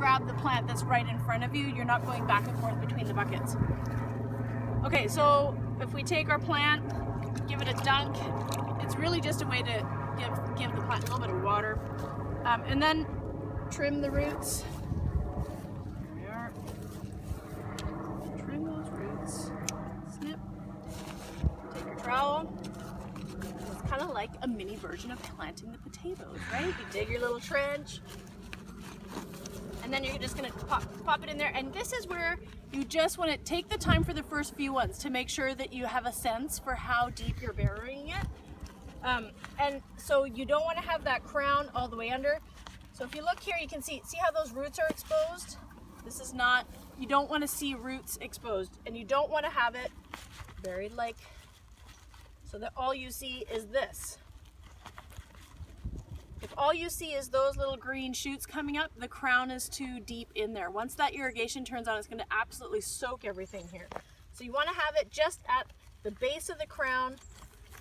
grab the plant that's right in front of you. You're not going back and forth between the buckets. Okay, so if we take our plant, give it a dunk, it's really just a way to give the plant a little bit of water. And then trim the roots. There we are. Trim those roots. Snip. Take your trowel. It's kind of like a mini version of planting the potatoes, right? You dig your little trench. And then you're just gonna pop it in there. And this is where you just want to take the time for the first few ones to make sure that you have a sense for how deep you're burying it. And so you don't want to have that crown all the way under. So if you look here, you can see how those roots are exposed? This is not, you don't want to see roots exposed, and you don't want to have it buried like, so that all you see is this. If all you see is those little green shoots coming up, the crown is too deep in there. Once that irrigation turns on, it's going to absolutely soak everything here. So you want to have it just at the base of the crown,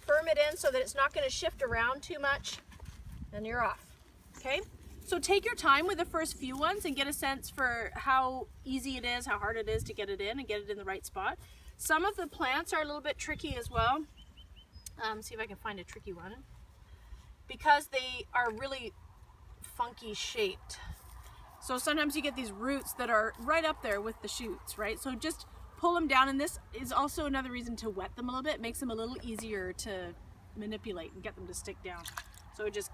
firm it in so that it's not going to shift around too much, and you're off. Okay? So take your time with the first few ones and get a sense for how easy it is, how hard it is to get it in and get it in the right spot. Some of the plants are a little bit tricky as well. See if I can find a tricky one. Because they are really funky shaped. So sometimes you get these roots that are right up there with the shoots, right? So just pull them down, and this is also another reason to wet them a little bit. It makes them a little easier to manipulate and get them to stick down. So just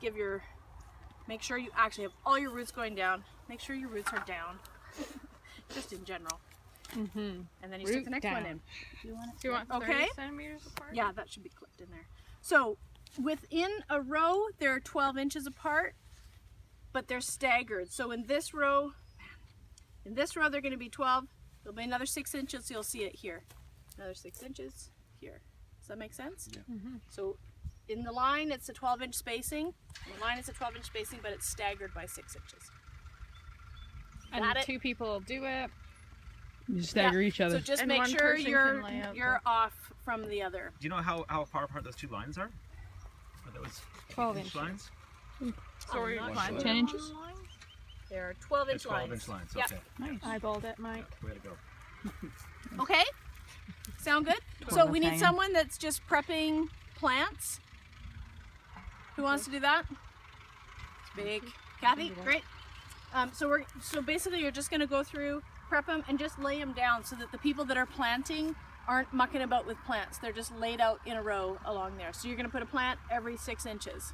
make sure you actually have all your roots going down. Make sure your roots are down, just in general. And then you stick the next one in. Do you want 30 centimeters apart? Yeah, that should be clipped in there. So within a row, they're 12 inches apart, but they're staggered. So in this row, they're going to be 12. There'll be another 6 inches, so you'll see it here. Another 6 inches here. Does that make sense? Yeah. So in the line, it's a 12-inch spacing. In the line, it's a 12-inch spacing, but it's staggered by 6 inches. And two people do it. You stagger each other. So just And make one sure person you're can lay out off from the other. Do you know how far apart those two lines are? Are those 12 inch inches. lines? Sorry, I'm not line. sure. 10 inches? They're 12-inch They're 12 lines. inch lines. Yeah. Okay. Nice. Eyeballed it, Mike. Way to go. Okay? Sound good? So we need someone that's just prepping plants. Who wants to do that? It's big. Kathy? Great. So basically you're just going to go through, prep them, and just lay them down so that the people that are planting aren't mucking about with plants. They're just laid out in a row along there. So you're going to put a plant every 6 inches.